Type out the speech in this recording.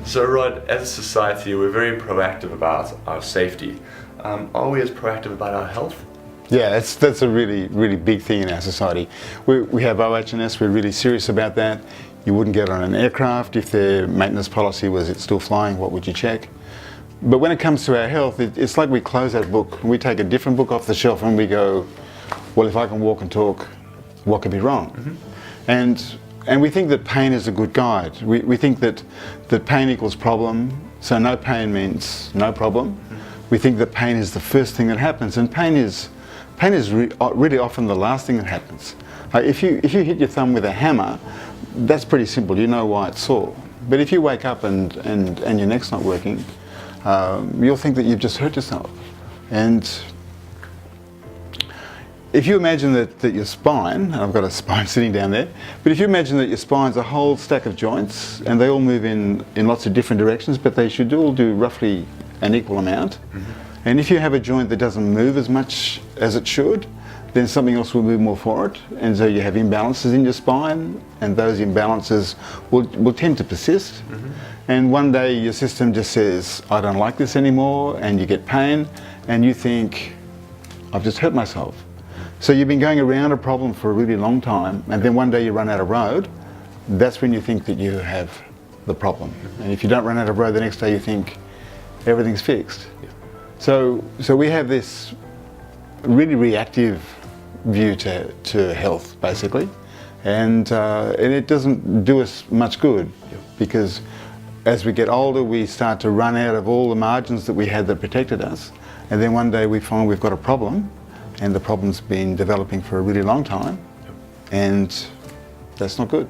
So Rod, as a society, we're very proactive about our safety. Are we as proactive about our health? Yeah, that's a really big thing in our society. We have OHNS, we're really serious about that. You wouldn't get on an aircraft if their maintenance policy was it's still flying, what would you check? But when it comes to our health, it's like we close that book. We take a different book off the shelf and we go, well, if I can walk and talk, what could be wrong? And we think that pain is a good guide. We think that pain equals problem, so no pain means no problem. We think that pain is the first thing that happens, and pain is really often the last thing that happens. If you hit your thumb with a hammer, that's pretty simple, you know why it's sore. But if you wake up and your neck's not working, you'll think that you've just hurt yourself. And if you imagine that your spine, and I've got a spine sitting down there, but if you imagine that your spine's a whole stack of joints and they all move in lots of different directions, but they should all do roughly an equal amount. And if you have a joint that doesn't move as much as it should, then something else will move more for it, and so you have imbalances in your spine, and those imbalances will tend to persist. And one day your system just says, I don't like this anymore, and you get pain, and you think, I've just hurt myself. So you've been going around a problem for a really long time, and then one day you run out of road. That's when you think that you have the problem. And if you don't run out of road the next day, you think everything's fixed. So we have this really reactive view to health, basically, and it doesn't do us much good, because as we get older we start to run out of all the margins that we had that protected us, and then one day we find we've got a problem, and the problem's been developing for a really long time, and that's not good.